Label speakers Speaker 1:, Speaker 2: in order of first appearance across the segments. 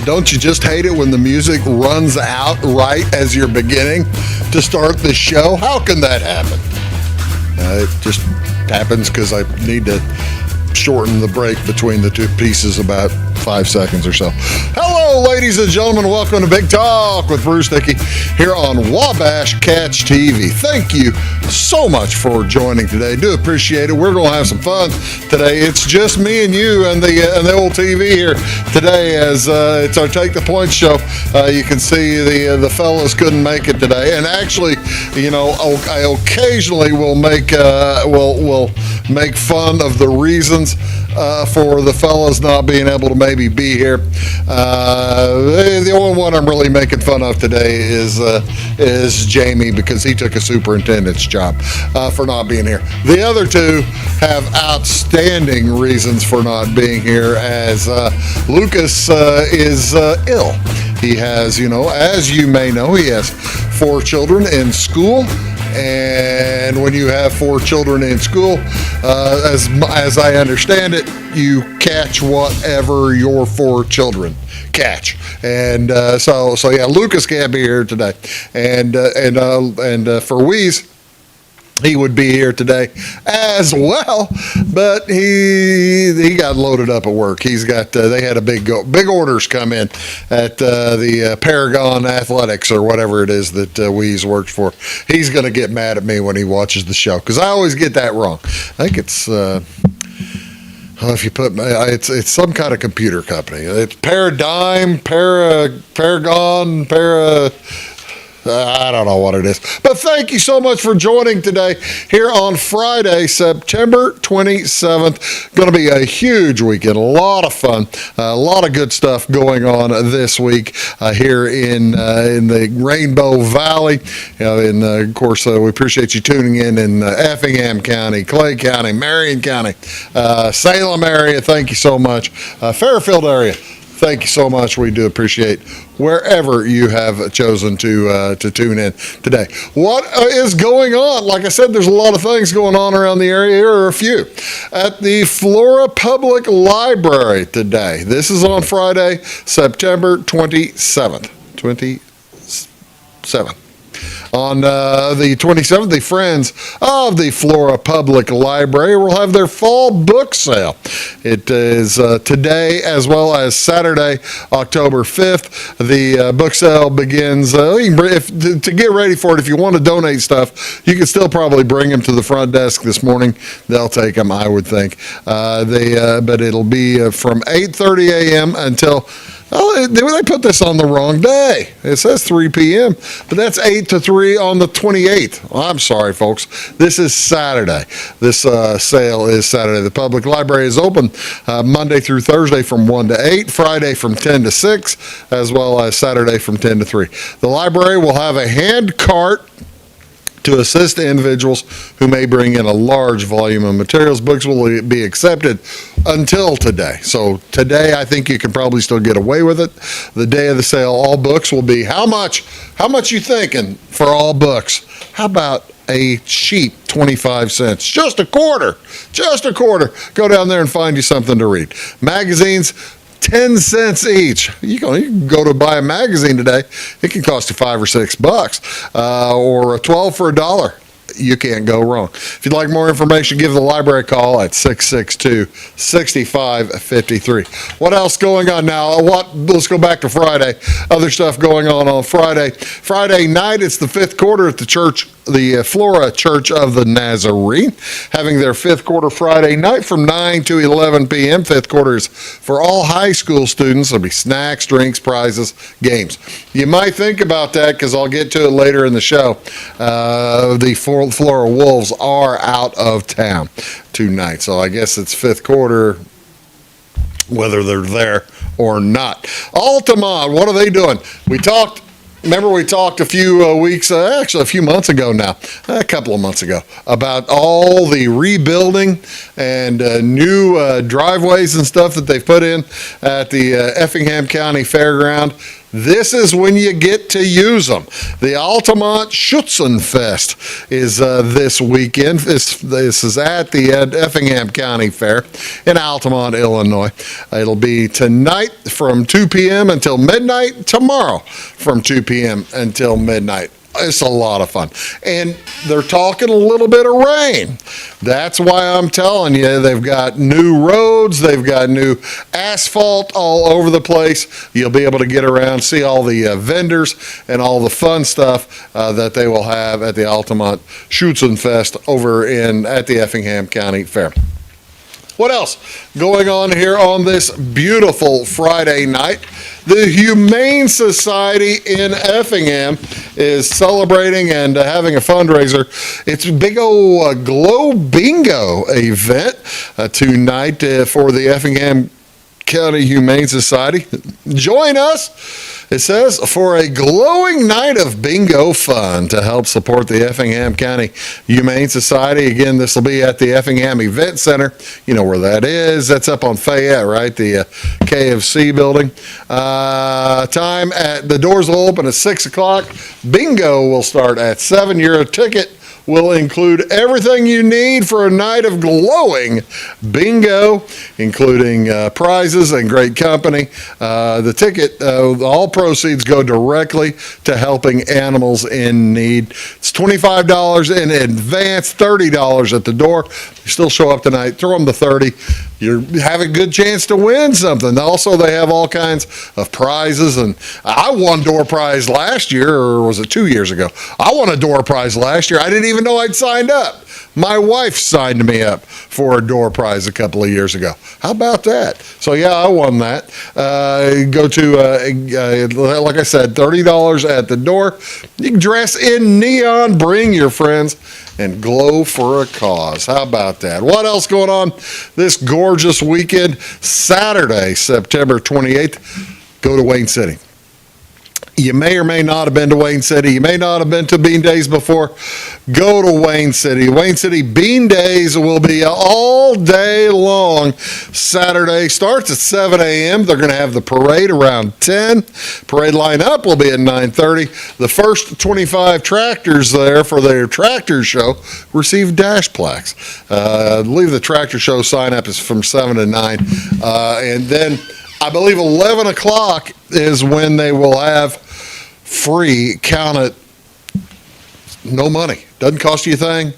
Speaker 1: Don't you just hate it when the music runs out right as you're beginning to start the show? How can that happen? It just happens because I need to shorten the break between the two pieces about 5 seconds or so. Hello, ladies and gentlemen. Welcome to Big Talk with Bruce Dickey here on Wabash Catch TV. Thank you so much for joining today. Do appreciate it. We're going to have some fun today. It's just me and you and the old TV here today as it's our Take the Point show. You can see the fellas couldn't make it today. And actually, you know, I occasionally will make fun of the reasons for the fellas not being able to maybe be here. The only one I'm really making fun of today is Jamie, because he took a superintendent's job for not being here. The other two have outstanding reasons for not being here, as Lucas is ill. He has, as you may know, he has 4 children in school. And when you have 4 children in school, as I understand it, you catch whatever your 4 children catch. And so yeah, Lucas can't be here today. And for Weeze, he would be here today as well, but he got loaded up at work. He's got they had a big orders come in at the Paragon Athletics or whatever it is that Weeze works for. He's going to get mad at me when he watches the show because I always get that wrong. I think it's if you put it's some kind of computer company. It's Paradigm, Paragon, I don't know what it is. But thank you so much for joining today here on Friday, September 27th. Going to be a huge weekend. A lot of fun. A lot of good stuff going on this week here in the Rainbow Valley. And, of course, we appreciate you tuning in Effingham County, Clay County, Marion County, Salem area. Thank you so much. Fairfield area. Thank you so much. We do appreciate wherever you have chosen to tune in today. What is going on? Like I said, there's a lot of things going on around the area. Here are a few. At the Flora Public Library today. This is on Friday, September 27th. On the 27th, the Friends of the Flora Public Library will have their fall book sale. It is today as well as Saturday, October 5th. The book sale begins. To get ready for it, if you want to donate stuff, you can still probably bring them to the front desk this morning. They'll take them, I would think. But it'll be from 8:30 a.m. until... Oh, they put this on the wrong day. It says 3 p.m., but that's 8 to 3 on the 28th. Well, I'm sorry, folks. This is Saturday. This sale is Saturday. The public library is open Monday through Thursday from 1 to 8, Friday from 10 to 6, as well as Saturday from 10 to 3. The library will have a hand cart to assist individuals who may bring in a large volume of materials. Books will be accepted until today. So today, I think you can probably still get away with it. The day of the sale, all books will be how much? How much you thinking for all books? How about a cheap 25 cents? Just a quarter. Go down there and find you something to read. Magazines, 10 cents each. You can go to buy a magazine today. It can cost you $5 or $6, or 12 for $1. You can't go wrong. If you'd like more information, give the library a call at 662-6553. What else going on now? Let's go back to Friday. Other stuff going on Friday. Friday night, it's the 5th quarter at the church, the Flora Church of the Nazarene, having their 5th quarter Friday night from 9 to 11 p.m. 5th quarter is for all high school students. There'll be snacks, drinks, prizes, games. You might think about that because I'll get to it later in the show. The Flora Wolves are out of town tonight, so I guess it's 5th quarter, whether they're there or not. Altamont, what are they doing? Remember we talked a few weeks, actually a few months ago now, a couple of months ago, about all the rebuilding and new driveways and stuff that they've put in at the Effingham County Fairground. this is when you get to use them. The Altamont Schützenfest is this weekend. This is at the Effingham County Fair in Altamont, Illinois. It'll be tonight from 2 p.m. until midnight, tomorrow from 2 p.m. until midnight. It's a lot of fun. And they're talking a little bit of rain. That's why I'm telling you, they've got new roads, they've got new asphalt all over the place. You'll be able to get around, see all the vendors and all the fun stuff that they will have at the Altamont Schützenfest over at the Effingham County Fair. What else going on here on this beautiful Friday night? The Humane Society in Effingham is celebrating and having a fundraiser. It's a big old Glow Bingo event tonight for the Effingham County Humane Society. Join us, it says, for a glowing night of bingo fun to help support the Effingham County Humane Society. Again, this will be at the Effingham Event Center. You know where that is. That's up on Fayette, right? The KFC building. Time at the doors will open at 6 o'clock. Bingo will start at 7. Your ticket will include everything you need for a night of glowing bingo, including prizes and great company. The ticket, all proceeds go directly to helping animals in need. It's $25 in advance, $30 at the door. You still show up tonight, throw them the 30. You have a good chance to win something. Also, they have all kinds of prizes, and I won door prize last year, or was it 2 years ago? I won a door prize last year. I didn't even know I'd signed up. My wife signed me up for a door prize a couple of years ago. How about that? So yeah, I won that. Go to, like I said, $30 at the door. You can dress in neon, bring your friends, and glow for a cause. How about that? What else going on this gorgeous weekend? Saturday, September 28th, go to Wayne City. You may or may not have been to Wayne City. You may not have been to Bean Days before. Go to Wayne City. Wayne City Bean Days will be all day long. Saturday starts at 7 a.m. They're going to have the parade around 10. Parade lineup will be at 9:30. The first 25 tractors there for their tractor show receive dash plaques. I believe the tractor show sign up is from 7 to 9. And then I believe 11 o'clock is when they will have free, count it, no money. Doesn't cost you a thing.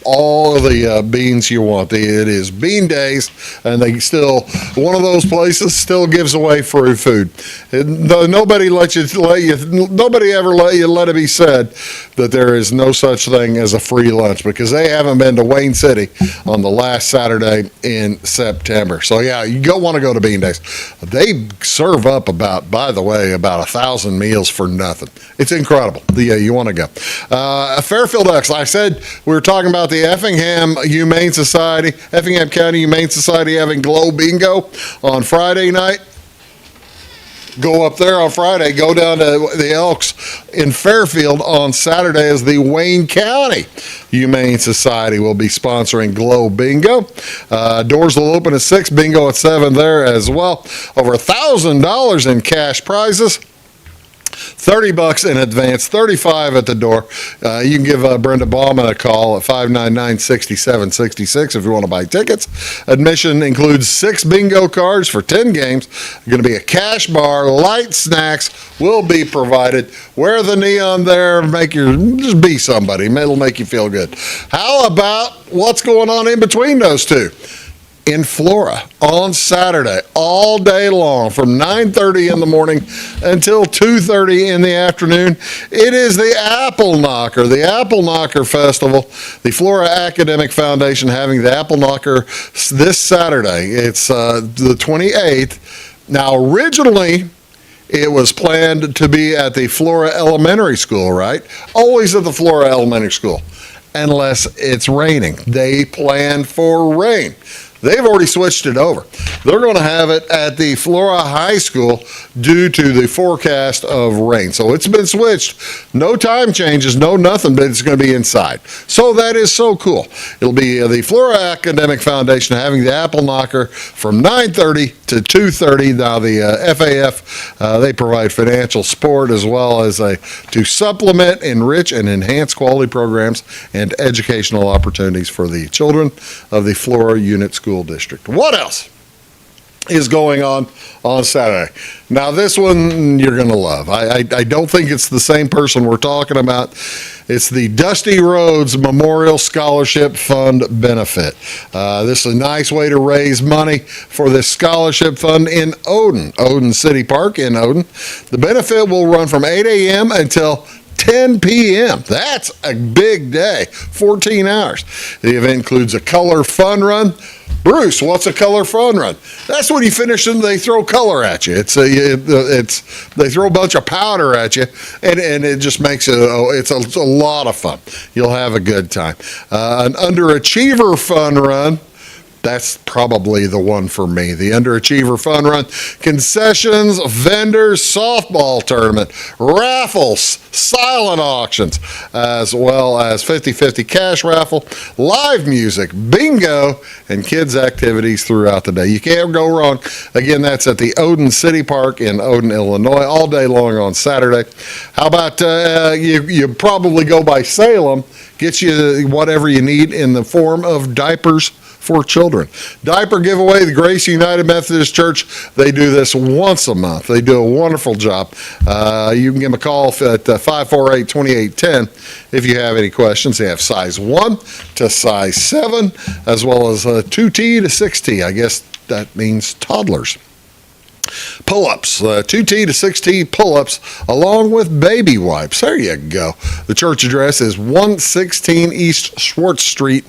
Speaker 1: All of the beans you want. It is Bean Days, and they still, one of those places still gives away free food. Nobody ever let it be said that there is no such thing as a free lunch, because they haven't been to Wayne City on the last Saturday in September. So yeah, you want to go to Bean Days. They serve up about 1,000 meals for nothing. It's incredible. Yeah, you want to go. Fairfield X, I said we were talking about the Effingham Humane Society, Effingham County Humane Society having Glow Bingo on Friday night. Go up there on Friday, go down to the Elks in Fairfield on Saturday as the Wayne County Humane Society will be sponsoring Glow Bingo. Doors will open at 6, bingo at 7 there as well. Over $1,000 in cash prizes. $30 in advance, $35 at the door. You can give Brenda Bauman a call at 599-6766 if you want to buy tickets. Admission includes 6 bingo cards for 10 games. Going to be a cash bar. Light snacks will be provided. Wear the neon there. Just be somebody. It'll make you feel good. How about what's going on in between those two? In Flora on Saturday, all day long, from 9:30 in the morning until 2:30 in the afternoon. It is the Apple Knocker Festival. The Flora Academic Foundation having the Apple Knocker this Saturday. It's the 28th. Now, originally, it was planned to be at the Flora Elementary School, right? Always at the Flora Elementary School, unless it's raining. They plan for rain. They've already switched it over. They're going to have it at the Flora High School due to the forecast of rain. So it's been switched. No time changes, no nothing, but it's going to be inside. So that is so cool. It'll be the Flora Academic Foundation having the apple knocker from 9:30 to 2:30. Now the FAF, they provide financial support as well as to supplement, enrich, and enhance quality programs and educational opportunities for the children of the Flora Unit School District. What else is going on Saturday? Now, this one you're going to love. I don't think it's the same person we're talking about. It's the Dusty Rhodes Memorial Scholarship Fund benefit. This is a nice way to raise money for this scholarship fund in Odin City Park in Odin. The benefit will run from 8 a.m. until 10 p.m. That's a big day, 14 hours. The event includes a color fun run. Bruce, what's a color fun run? That's when you finish and they throw color at you. They throw a bunch of powder at you, and it just makes it's a lot of fun. You'll have a good time. An underachiever fun run. That's probably the one for me. The Underachiever Fun Run. Concessions, vendors, softball tournament, raffles, silent auctions, as well as 50-50 cash raffle, live music, bingo, and kids' activities throughout the day. You can't go wrong. Again, that's at the Odin City Park in Odin, Illinois, all day long on Saturday. How about you probably go by Salem, get you whatever you need in the form of diapers for children. Diaper giveaway, the Grace United Methodist Church, they do this once a month. They do a wonderful job. You can give them a call at 548-2810 if you have any questions. They have size 1 to size 7, as well as 2T to 6T. I guess that means toddlers. Pull-ups, 2T to 6T pull-ups, along with baby wipes. There you go. The church address is 116 East Schwartz Street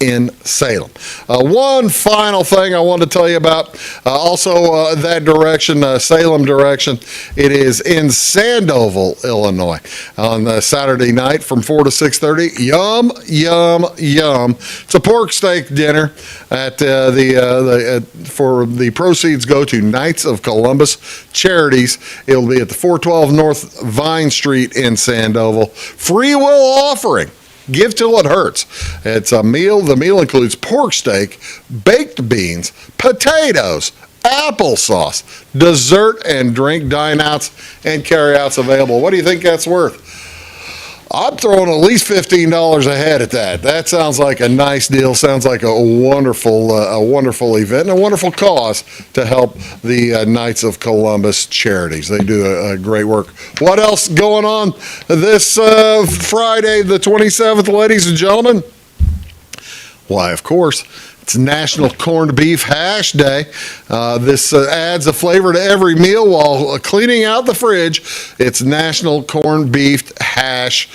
Speaker 1: in Salem. One final thing I want to tell you about, also that direction, Salem direction, it is in Sandoval, Illinois, on Saturday night from 4 to 6:30. Yum, yum, yum. It's a pork steak dinner at for the proceeds go to Knights of Columbus Charities. It'll be at the 412 North Vine Street in Sandoval. Free will offering. Give till it hurts. It's a meal. The meal includes pork steak, baked beans, potatoes, applesauce, dessert and drink dine-outs and carry-outs available. What do you think that's worth? I'm throwing at least $15 a head at that. That sounds like a nice deal. Sounds like a wonderful event and a wonderful cause to help the Knights of Columbus Charities. They do a great work. What else going on this Friday, the 27th, ladies and gentlemen? Why, of course, it's National Corned Beef Hash Day. This adds a flavor to every meal while cleaning out the fridge. It's National Corned Beef Hash.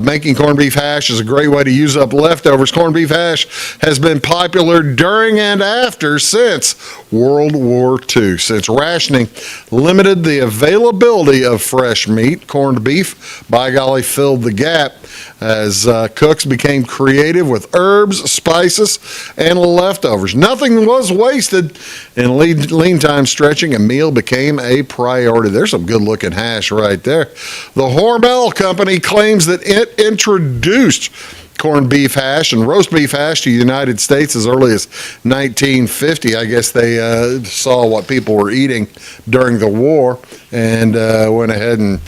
Speaker 1: Making corned beef hash is a great way to use up leftovers. Corned beef hash has been popular during and after since World War II. Since rationing limited the availability of fresh meat, corned beef, by golly, filled the gap as cooks became creative with herbs, spices, and leftovers. Nothing was wasted. In lean time stretching, a meal became a priority. There's some good looking hash right there. The Hormel Company claims that it introduced corned beef hash and roast beef hash to the United States as early as 1950. I guess they saw what people were eating during the war and went ahead and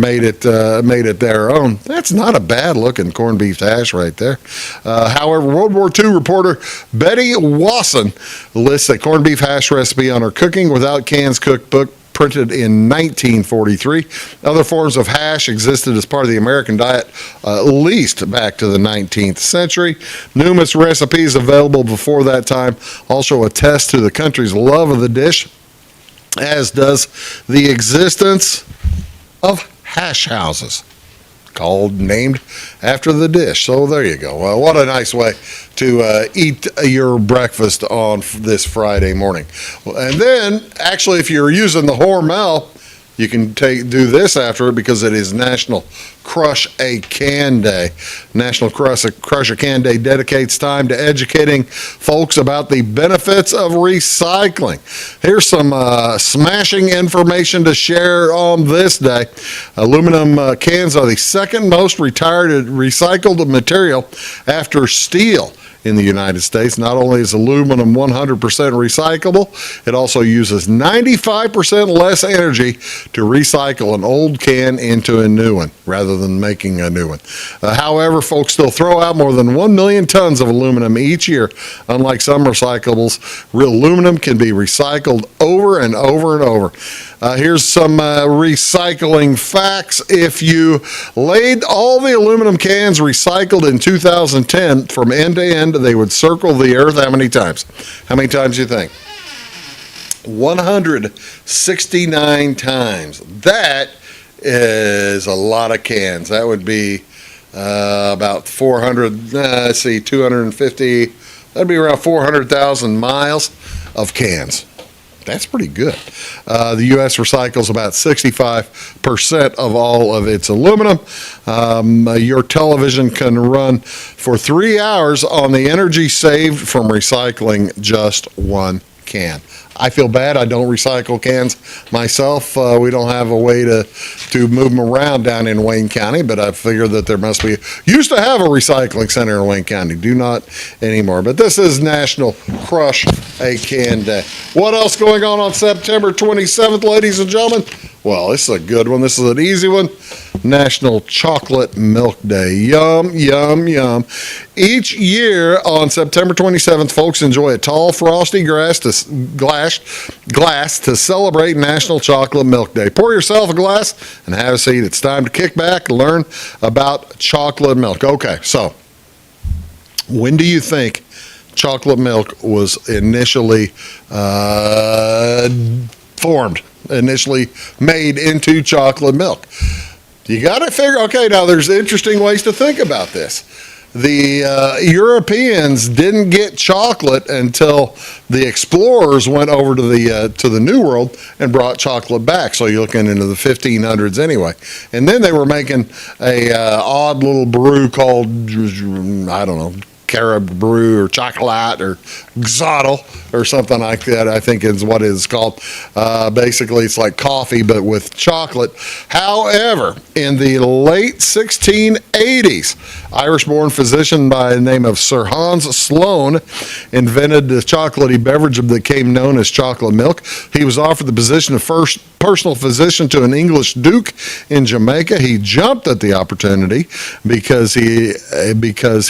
Speaker 1: made it their own. That's not a bad looking corned beef hash right there. However, World War II reporter Betty Wasson lists a corned beef hash recipe on her Cooking Without Cans cookbook, printed in 1943. Other forms of hash existed as part of the American diet at least back to the 19th century. Numerous recipes available before that time also attest to the country's love of the dish, as does the existence of hash houses named after the dish. So there you go. Well, what a nice way to eat your breakfast on this Friday morning. And then, actually, if you're using the Hormel, you can do this after it because it is National Crush a Can Day. National Crush a Can Day dedicates time to educating folks about the benefits of recycling. Here's some smashing information to share on this day. Aluminum cans are the second most recycled material after steel in the United States. Not only is aluminum 100% recyclable, it also uses 95% less energy to recycle an old can into a new one rather than making a new one. However, folks still throw out more than 1 million tons of aluminum each year. Unlike some recyclables, real aluminum can be recycled over and over and over. Here's some recycling facts. If you laid all the aluminum cans recycled in 2010 from end to end, they would circle the earth how many times? How many times do you think? 169 times. That is a lot of cans. That would be about 250, that'd be around 400,000 miles of cans. That's pretty good. The U.S. recycles about 65% of all of its aluminum. Your television can run for 3 hours on the energy saved from recycling just one can. I feel bad. I don't recycle cans myself. We don't have a way to move them around down in Wayne County, but I figure that there must be. Used to have a recycling center in Wayne County. Do not anymore. But this is National Crush a Can Day. What else going on September 27th, ladies and gentlemen? Well, this is a good one. This is an easy one. National Chocolate Milk Day. Yum, yum, yum. Each year on September 27th, folks enjoy a tall, frosty glass to celebrate National Chocolate Milk Day. Pour yourself a glass and have a seat. It's time to kick back and learn about chocolate milk. Okay, so when do you think chocolate milk was initially formed? Initially made into chocolate milk? You got to figure, okay, now there's interesting ways to think about this. The Europeans didn't get chocolate until the explorers went over to the New World and brought chocolate back. So you're looking into the 1500s anyway. And then they were making a odd little brew called, I don't know, Carib brew or chocolate or Xottle or something like that, I think is what it's called. Basically, it's like coffee, but with chocolate. However, in the late 1680s, Irish-born physician by the name of Sir Hans Sloane invented the chocolatey beverage that became known as chocolate milk. He was offered the position of first personal physician to an English duke in Jamaica. He jumped at the opportunity because he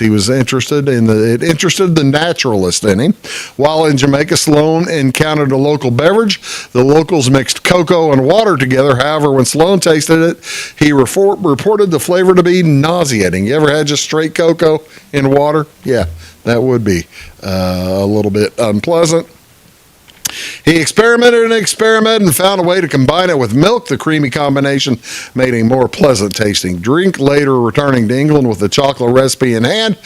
Speaker 1: was interested the naturalist in him. While in Jamaica, Sloane encountered a local beverage. The locals mixed cocoa and water together. However, when Sloane tasted it, he reported the flavor to be nauseating. You ever had just straight cocoa in water? Yeah, that would be a little bit unpleasant. He experimented and found a way to combine it with milk. The creamy combination made a more pleasant tasting drink. Later, returning to England with the chocolate recipe in hand,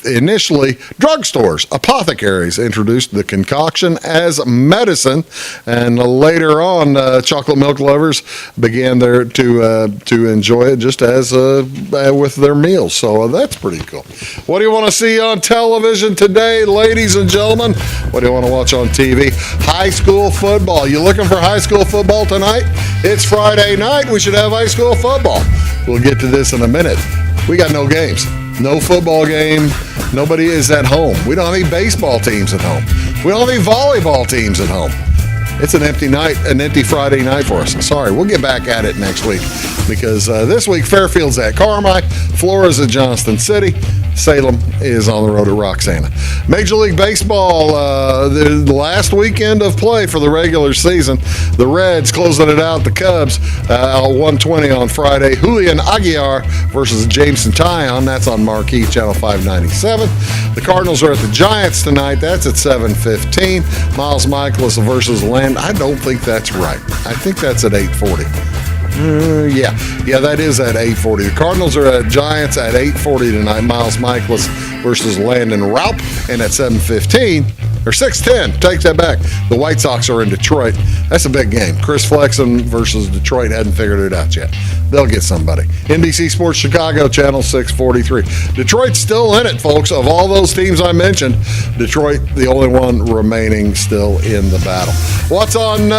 Speaker 1: initially drugstores, apothecaries introduced the concoction as medicine, and later on, chocolate milk lovers began to enjoy it just as with their meals. So that's pretty cool. What do you want to see on television today, ladies and gentlemen? What do you want to watch on TV? High school football. You looking for high school football tonight? It's Friday night. We should have high school football. We'll get to this in a minute. We got no games. No football game. Nobody is at home. We don't have any baseball teams at home. We don't have any volleyball teams at home. It's an empty night, an empty Friday night for us. Sorry, we'll get back at it next week because this week Fairfield's at Carmi, Flora's at Johnston City, Salem is on the road at Roxana. Major League Baseball, the last weekend of play for the regular season. The Reds closing it out. The Cubs 1:20 on Friday. Julian Aguilar versus Jameson Tyon. That's on Marquee Channel 597. The Cardinals are at the Giants tonight. That's at 7:15. Miles Michaelis versus Land. I don't think that's right. I think that's at 8:40. Yeah, that is at 8:40. The Cardinals are at Giants at 8:40 tonight. Miles Michaelis versus Landon Raup. And at 7:15, or 6:10. Takes that back. The White Sox are in Detroit. That's a big game. Chris Flexen versus Detroit hadn't figured it out yet. They'll get somebody. NBC Sports Chicago, channel 643. Detroit's still in it, folks. Of all those teams I mentioned, Detroit, the only one remaining still in the battle. What's on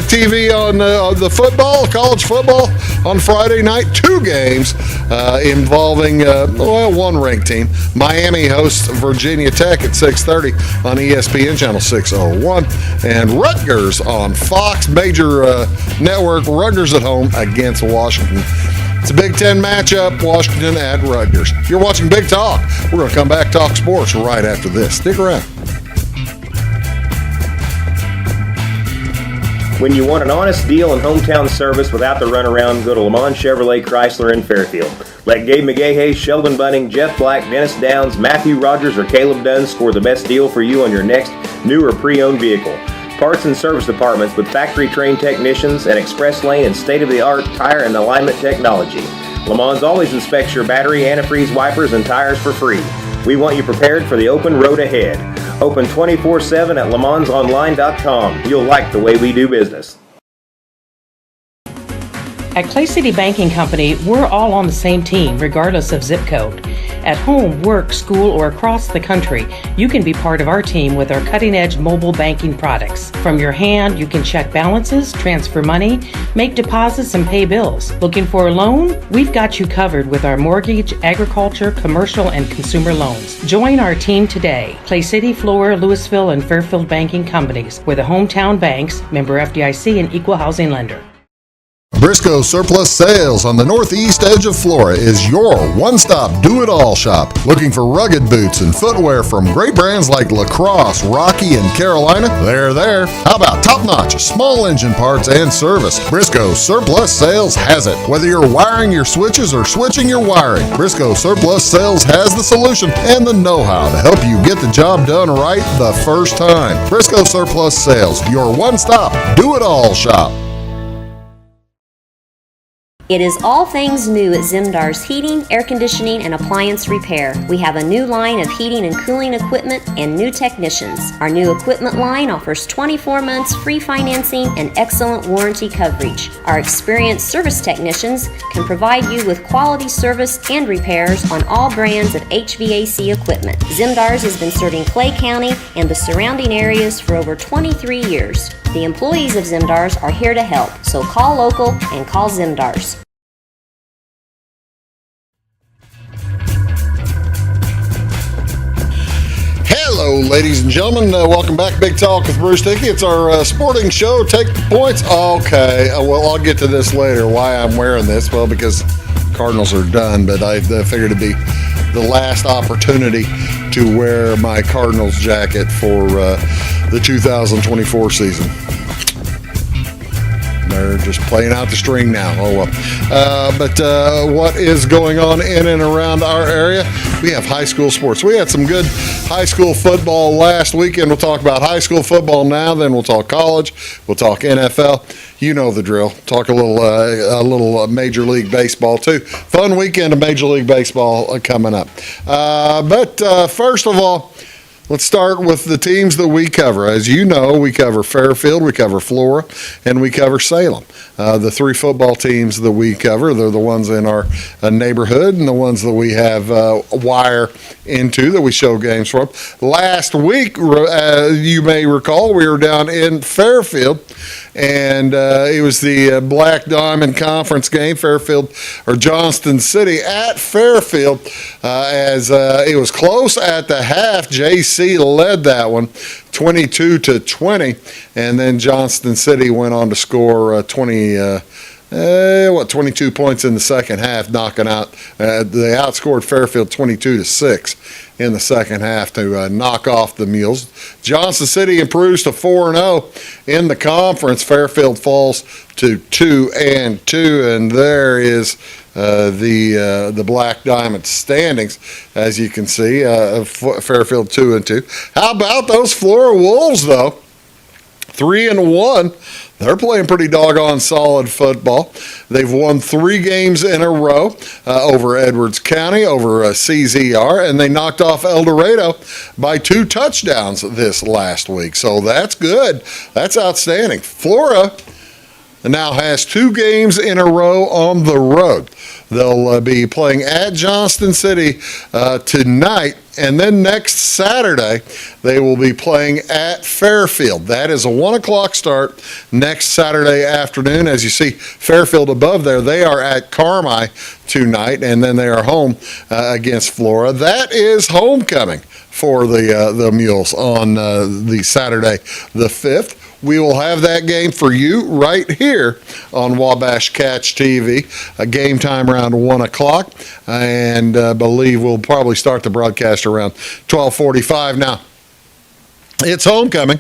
Speaker 1: TV on the football, college football on Friday night? 2 games involving, one ranked team. Miami hosts Virginia Tech at 6:30 on ESPN, channel 601. And Rutgers on Fox, major network. Rutgers at home against Washington. It's a Big Ten matchup, Washington at Rutgers. You're watching Big Talk. We're going to come back, talk sports right after this. Stick around.
Speaker 2: When you want an honest deal and hometown service without the runaround, go to Le Mans Chevrolet Chrysler in Fairfield. Let Gabe McGahey, Sheldon Bunning, Jeff Black, Dennis Downs, Matthew Rogers, or Caleb Dunn score the best deal for you on your next new or pre-owned vehicle. Parts and service departments with factory-trained technicians, and express lane and state-of-the-art tire and alignment technology. Le Mans always inspects your battery, antifreeze, wipers, and tires for free. We want you prepared for the open road ahead. Open 24/7 at lemansonline.com. You'll like the way we do business.
Speaker 3: At Clay City Banking Company, we're all on the same team, regardless of zip code. At home, work, school, or across the country, you can be part of our team with our cutting-edge mobile banking products. From your hand, you can check balances, transfer money, make deposits, and pay bills. Looking for a loan? We've got you covered with our mortgage, agriculture, commercial, and consumer loans. Join our team today. Clay City, Flora, Louisville, and Fairfield Banking Companies. We're the hometown banks, member FDIC, and equal housing lender.
Speaker 1: Briscoe Surplus Sales on the northeast edge of Flora is your one-stop do-it-all shop. Looking for rugged boots and footwear from great brands like Lacrosse, Rocky, and Carolina? They're there. How about top-notch small engine parts and service? Briscoe Surplus Sales has it. Whether you're wiring your switches or switching your wiring, Briscoe Surplus Sales has the solution and the know-how to help you get the job done right the first time. Briscoe Surplus Sales, your one-stop do-it-all shop.
Speaker 4: It is all things new at Zimdar's Heating, Air Conditioning, and Appliance Repair. We have a new line of heating and cooling equipment and new technicians. Our new equipment line offers 24 months free financing and excellent warranty coverage. Our experienced service technicians can provide you with quality service and repairs on all brands of HVAC equipment. Zimdar's has been serving Clay County and the surrounding areas for over 23 years. The employees of Zimdar's are here to help, so call local and call Zimdar's.
Speaker 1: Hello, ladies and gentlemen. Welcome back. Big Talk with Bruce Dickey. It's our sporting show. Take the points. Okay. Well, I'll get to this later. Why I'm wearing this? Well, because Cardinals are done, but I figured it'd be the last opportunity to wear my Cardinals jacket for the 2024 season. They're just playing out the string now. Oh, well. But what is going on in and around our area? We have high school sports. We had some good high school football last weekend. We'll talk about high school football now, then we'll talk college. We'll talk NFL. You know the drill. Talk a little Major League Baseball, too. Fun weekend of Major League Baseball coming up. But first of all, let's start with the teams that we cover. As you know, we cover Fairfield, we cover Flora, and we cover Salem. The 3 football teams that we cover, they're the ones in our neighborhood and the ones that we have wire into that we show games from. Last week, you may recall, we were down in Fairfield, and it was the Black Diamond Conference game, Fairfield or Johnston City at Fairfield. As it was close at the half, JC led that one 22-20, and then Johnston City went on to score 22 points in the second half, knocking out. They outscored Fairfield 22-6 in the second half to knock off the Mules. Johnston City improves to 4-0 in the conference. Fairfield falls to 2-2, and there is the Black Diamond standings, as you can see. Fairfield 2-2. How about those Flora Wolves, though? 3-1. They're playing pretty doggone solid football. They've won 3 games in a row over Edwards County, over CZR, and they knocked off El Dorado by 2 touchdowns this last week. So that's good. That's outstanding. Flora now has 2 games in a row on the road. They'll be playing at Johnston City tonight, and then next Saturday they will be playing at Fairfield. That is a 1 o'clock start next Saturday afternoon. As you see Fairfield above there, they are at Carmi tonight, and then they are home against Flora. That is homecoming for the Mules on the Saturday the 5th. We will have that game for you right here on Wabash Catch TV. A game time around 1 o'clock, and believe we'll probably start the broadcast around 12:45. Now, it's homecoming.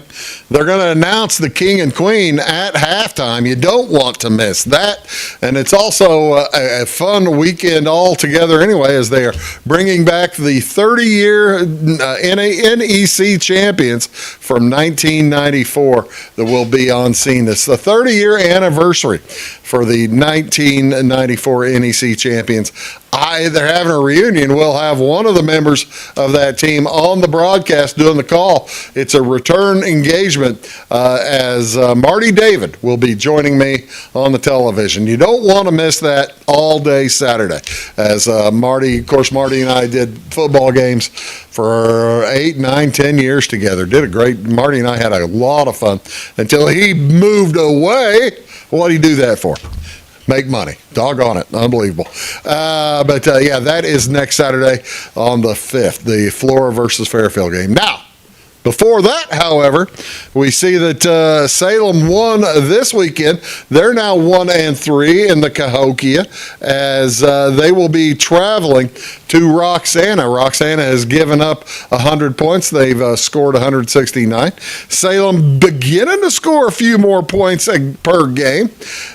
Speaker 1: They're going to announce the king and queen at halftime. You don't want to miss that. And it's also a fun weekend altogether anyway, as they are bringing back the 30-year NEC champions from 1994 that will be on scene. It's the 30-year anniversary for the 1994 NEC champions. They're having a reunion. We'll have one of the members of that team on the broadcast doing the call. It's a return engagement as Marty David will be joining me on the television. You don't want to miss that all day Saturday. As Marty and I did football games for 8, 9, 10 years together. Marty and I had a lot of fun until he moved away. What did he do that for? Make money. Doggone it. Unbelievable. But that is next Saturday on the 5th, the Flora versus Fairfield game. Now, before that, however, we see that Salem won this weekend. They're now 1-3 in the Cahokia as they will be traveling to Roxana. Roxana has given up 100 points. They've scored 169. Salem beginning to score a few more points per game.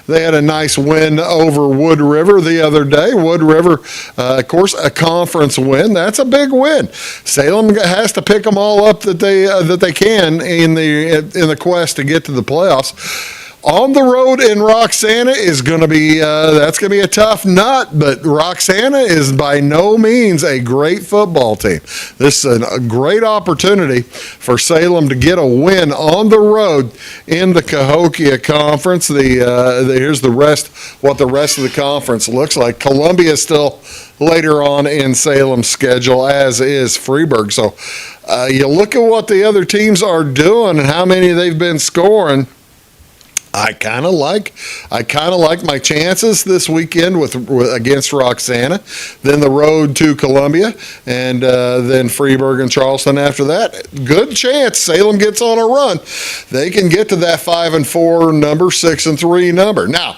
Speaker 1: They had a nice win over Wood River the other day. Wood River, of course, a conference win. That's a big win. Salem has to pick them all up that they can in the quest to get to the playoffs. On the road in Roxana is going to be that's going to be a tough nut, but Roxana is by no means a great football team. This is a great opportunity for Salem to get a win on the road in the Cahokia Conference. Here's what the rest of the conference looks like. Columbia is still later on in Salem's schedule, as is Freeburg. So you look at what the other teams are doing and how many they've been scoring. I kind of like my chances this weekend against Roxana, then the road to Columbia, and then Freeburg and Charleston after that. Good chance Salem gets on a run. They can get to that 5-4 number, 6-3 number. Now,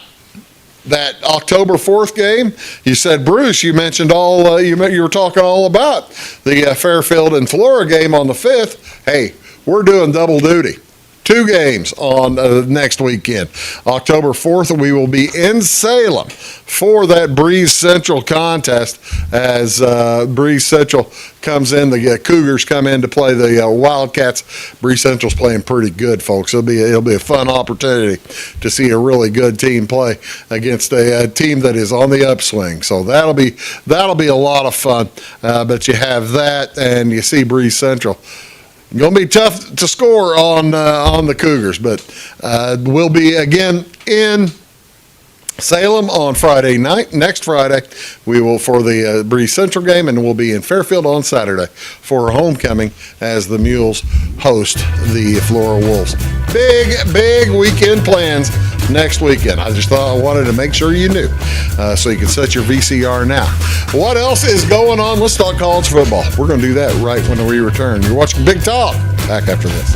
Speaker 1: that October 4th game, you said, Bruce, you mentioned you were talking all about the Fairfield and Flora game on the 5th. Hey, we're doing double duty. 2 games on next weekend. October 4th, we will be in Salem for that Breeze Central contest as Breeze Central comes in. The Cougars come in to play the Wildcats. Breeze Central's playing pretty good, folks. It'll be a fun opportunity to see a really good team play against a team that is on the upswing. So that'll be a lot of fun. But you have that, and you see Breeze Central. Going to be tough to score on the Cougars, but we'll be again in Salem on Friday night. Next Friday, we will for the Breeze Central game, and we'll be in Fairfield on Saturday for homecoming as the Mules host the Flora Wolves. Big weekend plans next weekend. I just thought I wanted to make sure you knew, so you can set your VCR now. What else is going on? Let's talk college football. We're going to do that right when we return. You're watching Big Talk. Back after this.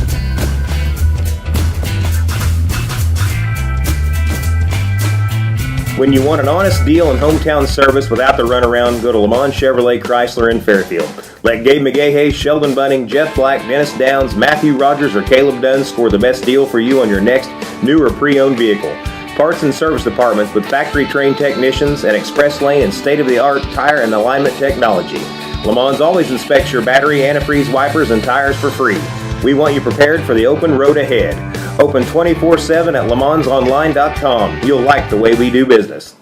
Speaker 2: When you want an honest deal and hometown service without the runaround, go to Lamont Chevrolet Chrysler in Fairfield. Let Gabe McGahey, Sheldon Bunning, Jeff Black, Dennis Downs, Matthew Rogers, or Caleb Dunn score the best deal for you on your next new or pre-owned vehicle. Parts and service departments with factory-trained technicians and express lane and state-of-the-art tire and alignment technology. Lamont's always inspects your battery, antifreeze, wipers, and tires for free. We want you prepared for the open road ahead. Open 24/7 at lemansonline.com. You'll like the way we do business.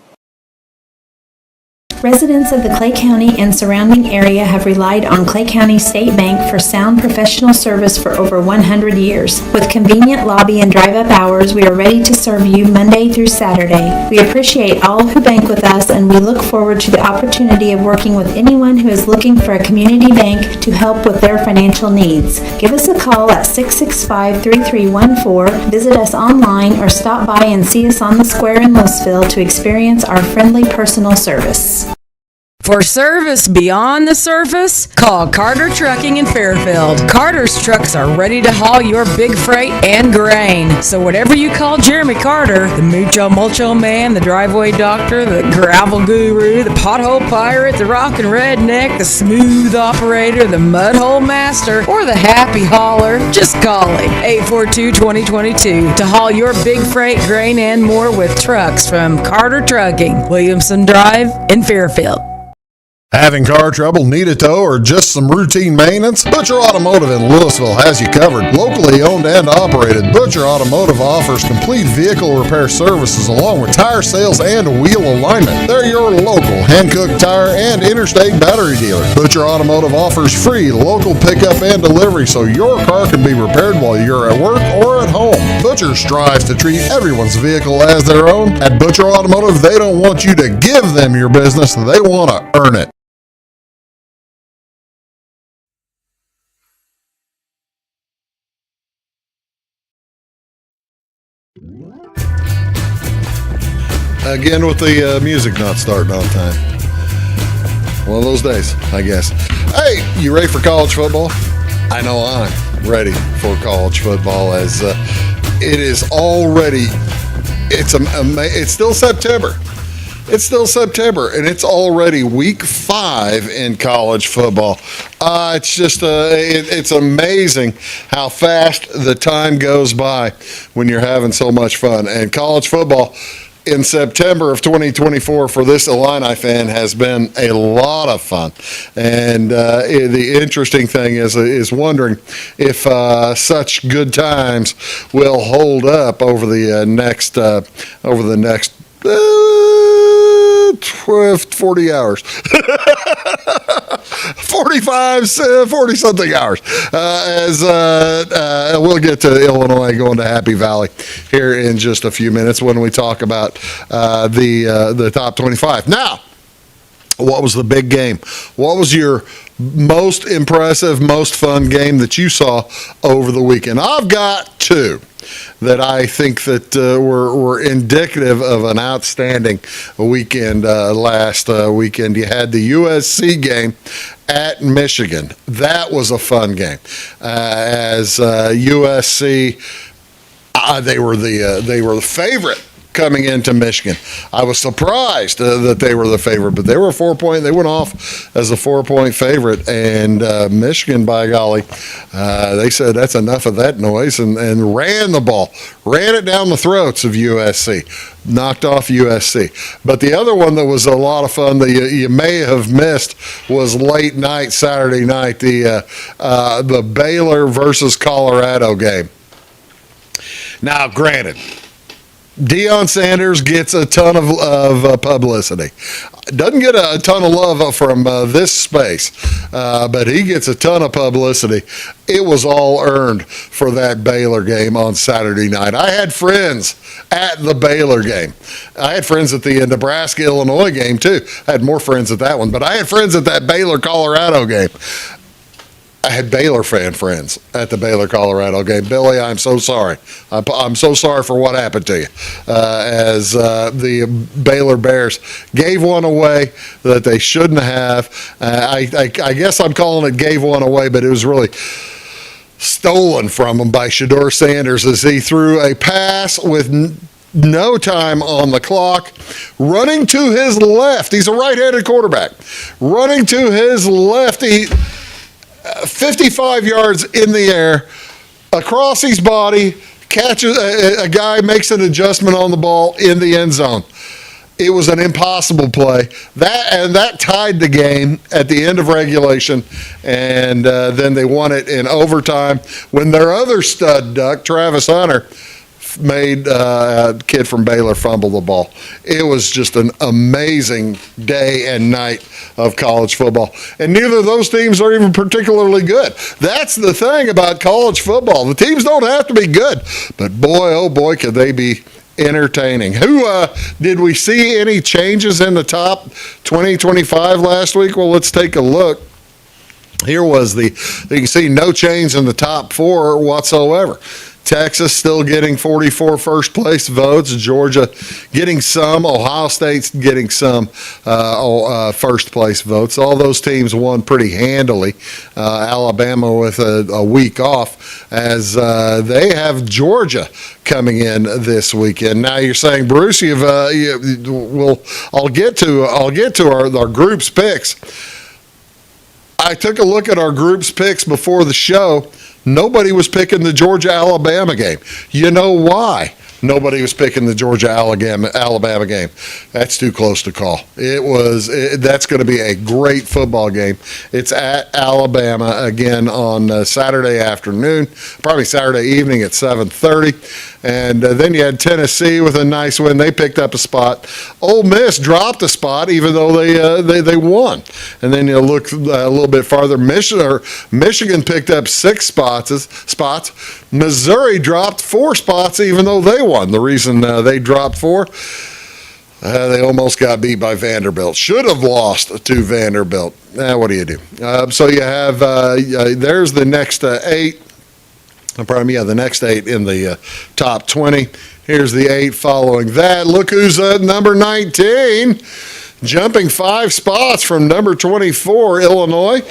Speaker 5: Residents of the Clay County and surrounding area have relied on Clay County State Bank for sound professional service for over 100 years. With convenient lobby and drive-up hours, we are ready to serve you Monday through Saturday. We appreciate all who bank with us, and we look forward to the opportunity of working with anyone who is looking for a community bank to help with their financial needs. Give us a call at 665-3314, visit us online, or stop by and see us on the square in Louisville to experience our friendly personal service.
Speaker 6: For service beyond the surface, call Carter Trucking in Fairfield. Carter's trucks are ready to haul your big freight and grain. So whatever you call Jeremy Carter, the Mucho Mulcho Man, the driveway doctor, the gravel guru, the pothole pirate, the rockin' redneck, the smooth operator, the mudhole master, or the happy hauler, just call him. 842-2022 to haul your big freight, grain, and more with trucks from Carter Trucking, Williamson Drive in Fairfield.
Speaker 1: Having car trouble, need a tow, or just some routine maintenance? Butcher Automotive in Louisville has you covered. Locally owned and operated, Butcher Automotive offers complete vehicle repair services along with tire sales and wheel alignment. They're your local Hankook tire and interstate battery dealer. Butcher Automotive offers free local pickup and delivery so your car can be repaired while you're at work or at home. Butcher strives to treat everyone's vehicle as their own. At Butcher Automotive, they don't want you to give them your business, they want to earn it. Again with the music not starting on time. One of those days, I guess. Hey, you ready for college football? I know I'm ready for college football as it is already, it's still September. It's still September, and it's already week 5 in college football. It's just, it's amazing how fast the time goes by when you're having so much fun. And college football in September of 2024 for this Illini fan has been a lot of fun. And the interesting thing is wondering if such good times will hold up over the next 40 hours. 40 something hours as we'll get to Illinois going to Happy Valley here in just a few minutes when we talk about the top 25. Now, what was the big game? What was your most impressive, most fun game that you saw over the weekend? I've got 2 that I think that were indicative of an outstanding weekend last weekend. You had the USC game at Michigan. That was a fun game. As USC, they were the favorite coming into Michigan. I was surprised that they were the favorite, but they were they went off as a 4-point favorite, and Michigan, by golly, they said that's enough of that noise and ran the ball, ran it down the throats of USC, knocked off USC. But the other one that was a lot of fun that you may have missed was late night, Saturday night, the Baylor versus Colorado game. Now, granted, Deion Sanders gets a ton of publicity. Doesn't get a ton of love from this space, but he gets a ton of publicity. It was all earned for that Baylor game on Saturday night. I had friends at the Baylor game. I had friends at the Nebraska-Illinois game, too. I had more friends at that one, but I had friends at that Baylor-Colorado game. I had Baylor fan friends at the Baylor-Colorado game. Billy, I'm so sorry. I'm so sorry for what happened to you. As the Baylor Bears gave one away that they shouldn't have. I guess I'm calling it gave one away, but it was really stolen from them by Shedeur Sanders as he threw a pass with no time on the clock, running to his left. He's a right-handed quarterback. Running to his left, 55 yards in the air, across his body, catches a guy, makes an adjustment on the ball in the end zone. It was an impossible play. That tied the game at the end of regulation, and then they won it in overtime when their other stud duck, Travis Hunter, made a kid from Baylor fumble the ball. It was just an amazing day and night of college football. And neither of those teams are even particularly good. That's the thing about college football. The teams don't have to be good, but boy, oh boy, could they be entertaining. Did we see any changes in the top 2025 last week? Well, let's take a look. Here was you can see no change in the top 4 whatsoever. Texas still getting 44 first place votes. Georgia getting some. Ohio State's getting some first place votes. All those teams won pretty handily. Alabama with a week off as they have Georgia coming in this weekend. Now you're saying, Bruce, I'll get to our group's picks. I took a look at our group's picks before the show. Nobody was picking the Georgia-Alabama game. You know why nobody was picking the Georgia-Alabama game? That's too close to call. That's going to be a great football game. It's at Alabama again on Saturday afternoon, probably Saturday evening at 7:30. And then you had Tennessee with a nice win. They picked up a spot. Ole Miss dropped a spot even though they won. And then you look a little bit farther. Michigan picked up 6 spots. Missouri dropped 4 spots even though they won. The reason they dropped 4, they almost got beat by Vanderbilt. Should have lost to Vanderbilt. What do you do? So you have there's the next 8. The next 8 in the top 20. Here's the 8 following that. Look who's at number 19, jumping 5 spots from number 24, Illinois.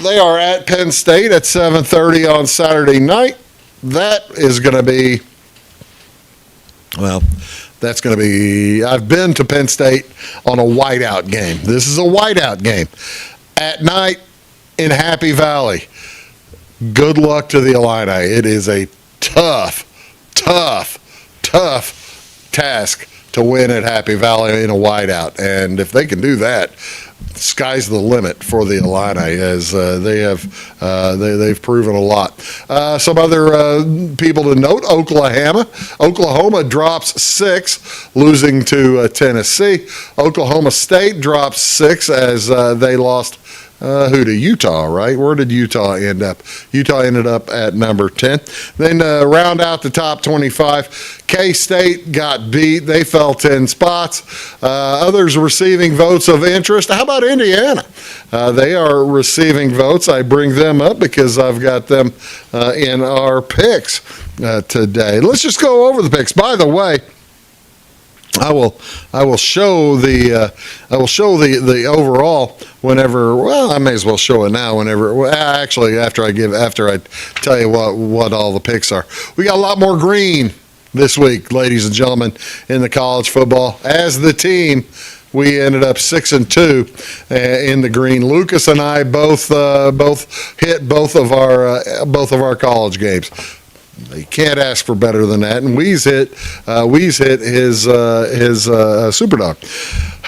Speaker 1: They are at Penn State at 7:30 on Saturday night. That's going to be, I've been to Penn State on a whiteout game. This is a whiteout game. At night in Happy Valley. Good luck to the Illini. It is a tough task to win at Happy Valley in a whiteout. And if they can do that, sky's the limit for the Illini, as they've proven a lot. Some other people to note: Oklahoma drops 6, losing to Tennessee. Oklahoma State drops 6 as they lost. To Utah, right? Where did Utah end up? Utah ended up at number 10. Then round out the top 25, K-State got beat. They fell 10 spots. Others receiving votes of interest. How about Indiana? They are receiving votes. I bring them up because I've got them in our picks today. Let's just go over the picks. By the way, I will show the overall whenever. Well, I may as well show it now. Whenever, actually, after I tell you what all the picks are. We got a lot more green this week, ladies and gentlemen, in the college football. As the team, we ended up 6-2 in the green. Lucas and I both hit both of our college games. You can't ask for better than that. And Weeze hit his Superdog.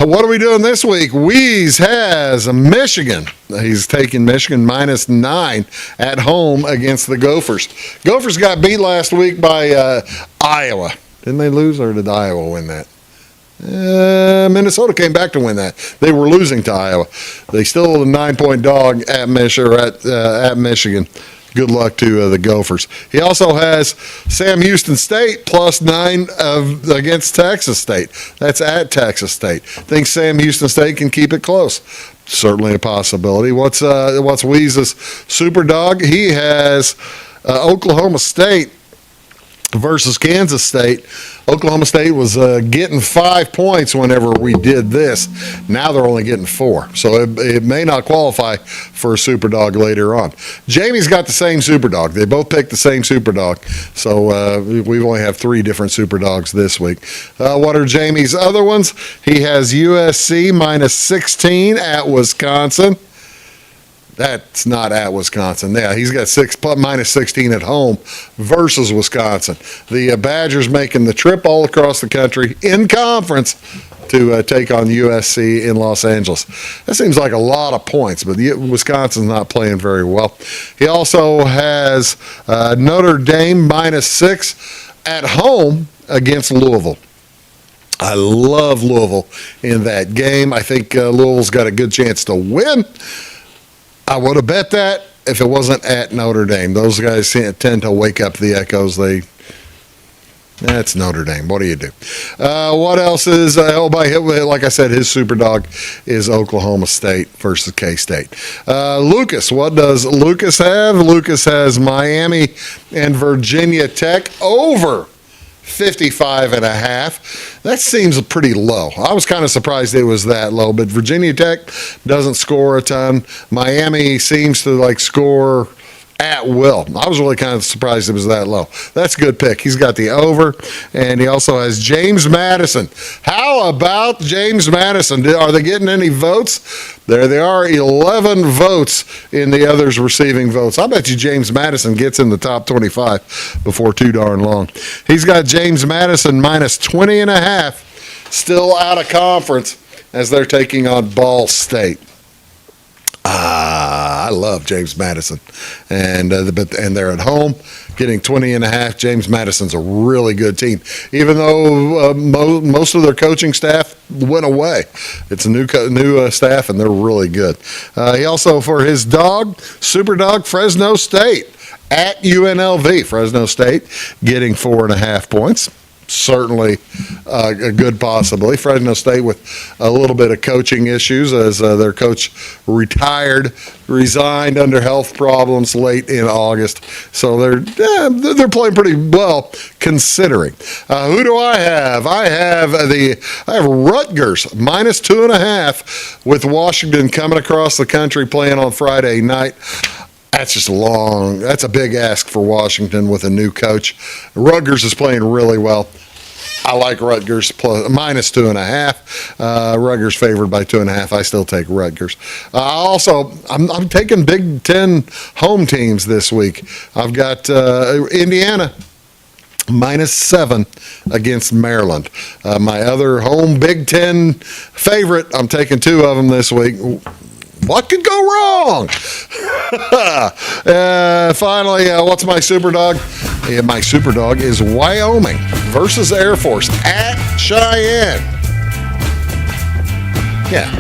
Speaker 1: What are we doing this week? Weeze has Michigan. He's taking Michigan -9 at home against the Gophers. Gophers got beat last week by Iowa. Didn't they lose, or did Iowa win that? Minnesota came back to win that. They were losing to Iowa. They still a 9-point dog at Michigan. Good luck to the Gophers. He also has Sam Houston State +9 against Texas State. That's at Texas State. Thinks Sam Houston State can keep it close. Certainly a possibility. What's Weeze's Superdog? He has Oklahoma State versus Kansas State. Oklahoma State was getting 5 points whenever we did this. Now they're only getting 4. So it may not qualify for a Superdog later on. Jamie's got the same Superdog. They both picked the same Superdog. So we only have 3 different Superdogs this week. What are Jamie's other ones? He has USC -16 at Wisconsin. That's not at Wisconsin. Yeah, he's got -16 at home versus Wisconsin. The Badgers making the trip all across the country in conference to take on USC in Los Angeles. That seems like a lot of points, but Wisconsin's not playing very well. He also has Notre Dame -6 at home against Louisville. I love Louisville in that game. I think Louisville's got a good chance to win. I would have bet that if it wasn't at Notre Dame. Those guys tend to wake up the echoes. That's Notre Dame. What do you do? What else is like I said, his super dog is Oklahoma State versus K-State. Lucas, what does Lucas have? Lucas has Miami and Virginia Tech over 55.5. That seems pretty low. I was kind of surprised it was that low, but Virginia Tech doesn't score a ton. Miami seems to score at will. I was really kind of surprised it was that low. That's a good pick. He's got the over, and he also has James Madison. How about James Madison? Are they getting any votes? There they are, 11 votes in the others receiving votes. I bet you James Madison gets in the top 25 before too darn long. He's got James Madison -20.5, still out of conference as they're taking on Ball State. I love James Madison, and they're at home getting 20.5. James Madison's a really good team, even though most of their coaching staff went away. It's a new staff, and they're really good. He also, for his dog, super dog, Fresno State at UNLV. Fresno State getting 4.5 points. Certainly a good possibility. Fresno State with a little bit of coaching issues as their coach resigned under health problems late in August. So they're playing pretty well considering. Who do I have? I have Rutgers -2.5 with Washington coming across the country playing on Friday night. That's that's a big ask for Washington with a new coach. Rutgers is playing really well. I like Rutgers -2.5. Rutgers favored by 2.5. I still take Rutgers. I'm taking Big Ten home teams this week. I've got Indiana -7 against Maryland. My other home Big Ten favorite, I'm taking 2 of them this week. What could go wrong? Finally, what's my super dog? My super dog is Wyoming versus Air Force at Cheyenne. Yeah,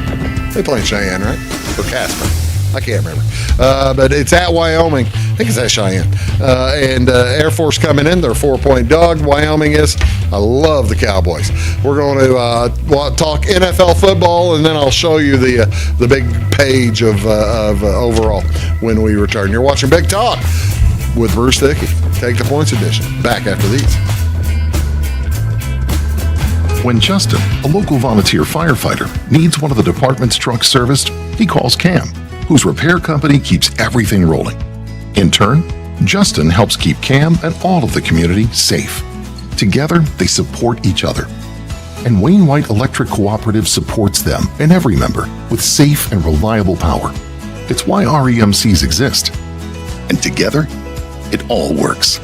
Speaker 1: they play in Cheyenne, right? Or Casper. I can't remember. But it's at Wyoming. I think it's at Cheyenne. And Air Force coming in. They're a 4-point dog. Wyoming is. I love the Cowboys. We're going to talk NFL football, and then I'll show you the big page of overall when we return. You're watching Big Talk with Bruce Dickey. Take the Points edition. Back after these.
Speaker 7: When Justin, a local volunteer firefighter, needs one of the department's trucks serviced, he calls Cam, whose repair company keeps everything rolling. In turn, Justin helps keep Cam and all of the community safe. Together, they support each other. And Wayne White Electric Cooperative supports them and every member with safe and reliable power. It's why REMCs exist. And together, it all works.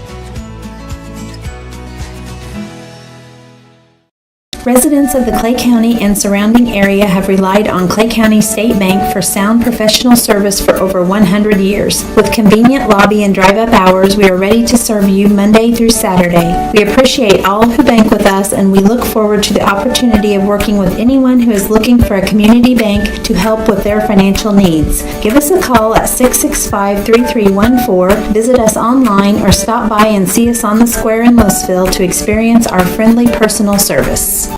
Speaker 5: Residents of the Clay County and surrounding area have relied on Clay County State Bank for sound professional service for over 100 years. With convenient lobby and drive-up hours, we are ready to serve you Monday through Saturday. We appreciate all who bank with us, and we look forward to the opportunity of working with anyone who is looking for a community bank to help with their financial needs. Give us a call at 665-3314, visit us online, or stop by and see us on the square in Louisville to experience our friendly personal service.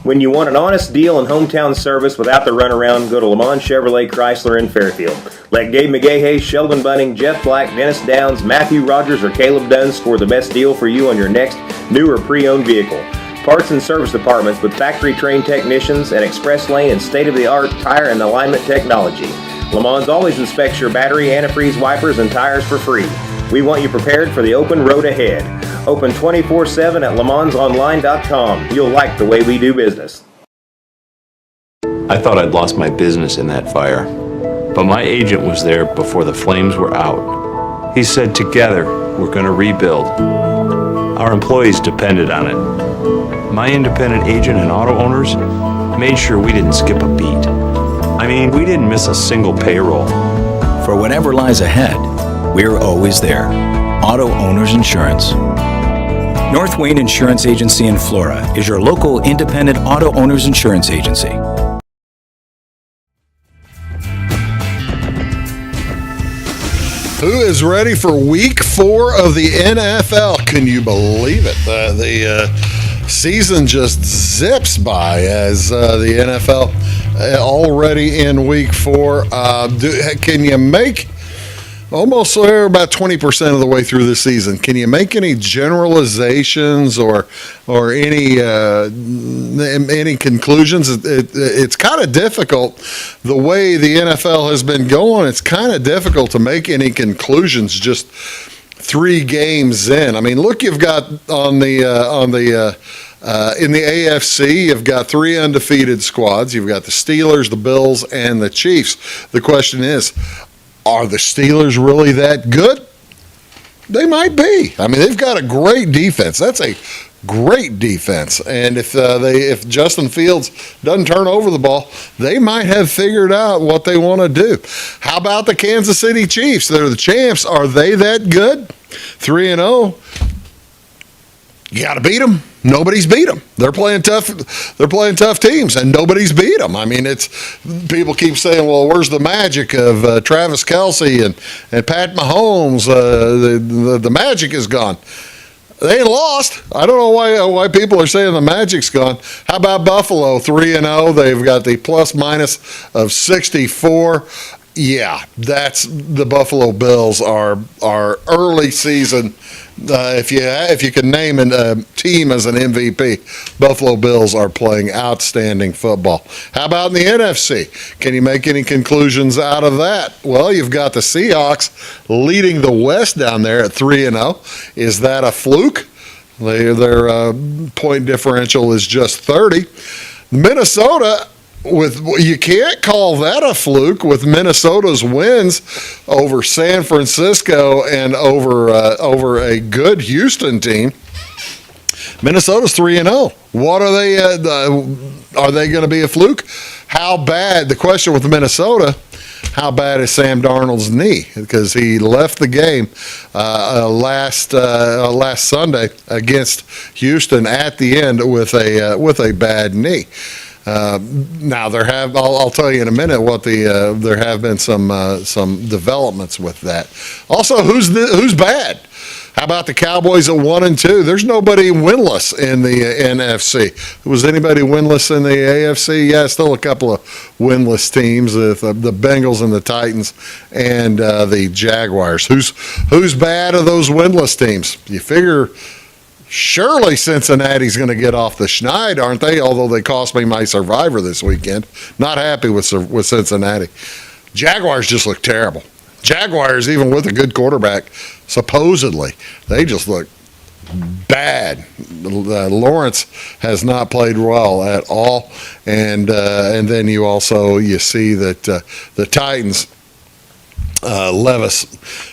Speaker 2: When you want an honest deal and hometown service without the runaround, go to Lamont Chevrolet Chrysler in Fairfield. Let Gabe McGahey, Sheldon Bunning, Jeff Black, Dennis Downs, Matthew Rogers, or Caleb Dunn score the best deal for you on your next new or pre-owned vehicle. Parts and service departments with factory-trained technicians and express lane and state-of-the-art tire and alignment technology. Lamont's always inspects your battery, antifreeze, wipers, and tires for free. We want you prepared for the open road ahead. Open 24/7 at LeMonsOnline.com. You'll like the way we do business.
Speaker 8: I thought I'd lost my business in that fire, but my agent was there before the flames were out. He said, together, we're going to rebuild. Our employees depended on it. my independent agent and auto owners made sure we didn't skip a beat. I mean, we didn't miss a single payroll.
Speaker 9: For whatever lies ahead, we're always there. Auto Owners Insurance. North Wayne Insurance Agency in Flora is your local independent auto owners insurance agency.
Speaker 1: Who is ready for week 4 of the NFL? Can you believe it? The season just zips by as the NFL already in week 4. Can you make almost about 20% of the way through the season? Can you make any generalizations or any conclusions? It's kind of difficult the way the NFL has been going. It's kind of difficult to make any conclusions just 3 games in. I mean, look, you've got in the AFC, you've got 3 undefeated squads. You've got the Steelers, the Bills, and the Chiefs. The question is, are the Steelers really that good? They might be. I mean, they've got a great defense. That's a great defense. And if Justin Fields doesn't turn over the ball, they might have figured out what they want to do. How about the Kansas City Chiefs? They're the champs. Are they that good? 3-0. You got to beat them. Nobody's beat them. They're playing tough teams, and nobody's beat them. I mean, people keep saying, "Well, where's the magic of Travis Kelce and Pat Mahomes?" The magic is gone. They ain't lost. I don't know why people are saying the magic's gone. How about Buffalo 3-0? They've got the plus minus of 64. Yeah, that's the Buffalo Bills are early season. If you can name a team as an MVP, Buffalo Bills are playing outstanding football. How about in the NFC? Can you make any conclusions out of that? Well, you've got the Seahawks leading the West down there at 3-0. Is that a fluke? Their point differential is just 30. Minnesota, you can't call that a fluke with Minnesota's wins over San Francisco and over a good Houston team. Minnesota's 3-0. What are they? Are they going to be a fluke? How bad? The question with Minnesota: how bad is Sam Darnold's knee? Because he left the game last Sunday against Houston at the end with a bad knee. Now I'll tell you in a minute what there have been some developments with that. Also, who's bad? How about the Cowboys at 1-2? There's nobody winless in the NFC. Was anybody winless in the AFC? Yeah, still a couple of winless teams, the Bengals and the Titans and the Jaguars. Who's bad of those winless teams? You figure surely Cincinnati's going to get off the schneid, aren't they? Although they cost me my Survivor this weekend. Not happy with Cincinnati. Jaguars just look terrible. Jaguars, even with a good quarterback, supposedly, they just look bad. Lawrence has not played well at all, and then you see that the Titans. Levis,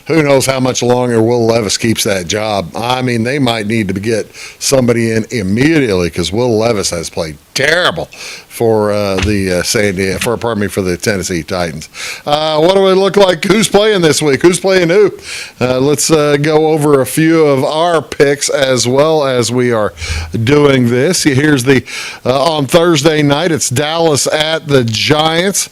Speaker 1: who knows how much longer Will Levis keeps that job. I mean, they might need to get somebody in immediately because Will Levis has played terrible for the Tennessee Titans. What do we look like? Who's playing this week? Who's playing who? Let's go over a few of our picks as well as we are doing this. Here's on Thursday night, it's Dallas at the Giants.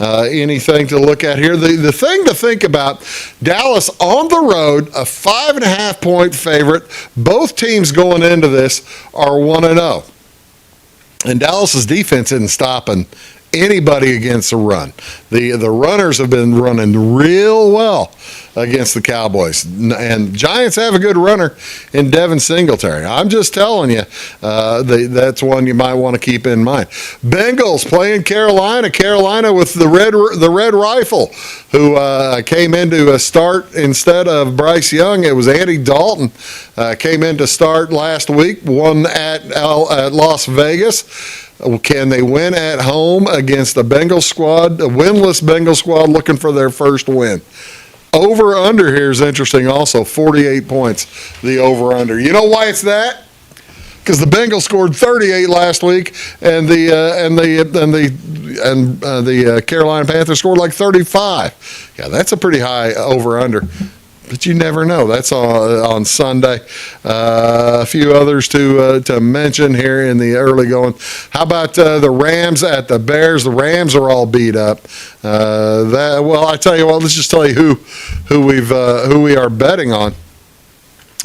Speaker 1: Anything to look at here? The thing to think about, Dallas on the road, a 5.5-point favorite. Both teams going into this are 1-0. And Dallas's defense isn't stopping anybody against the run. The runners have been running real well against the Cowboys. And Giants have a good runner in Devin Singletary. I'm just telling you, that's one you might want to keep in mind. Bengals playing Carolina. Carolina with the red rifle, who came into a start instead of Bryce Young. It was Andy Dalton came in to start last week, won at Las Vegas. Can they win at home against a Bengals squad, a winless Bengals squad looking for their first win? Over-under here is interesting also, 48 points, the over-under. You know why it's that? because the Bengals scored 38 last week, and the Carolina Panthers scored like 35. Yeah, that's a pretty high over/under. But you never know. That's on Sunday. A few others to mention here in the early going. How about the Rams at the Bears? The Rams are all beat up. I tell you what. Let's just tell you who we are betting on.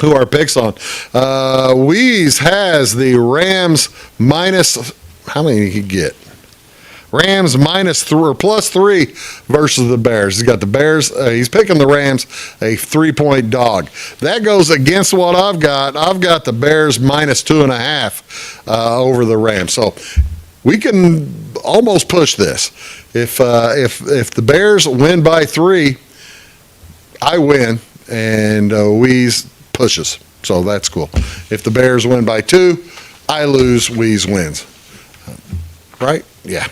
Speaker 1: Who our picks on? Weeze has the Rams minus. How many did he get? Rams +3 versus the Bears. He's got the Bears. He's picking the Rams a 3-point dog. That goes against what I've got. I've got the Bears -2.5 over the Rams. So we can almost push this. If the Bears win by 3, I win, and Weeze pushes. So that's cool. If the Bears win by 2, I lose. Weeze wins. Right? Yeah.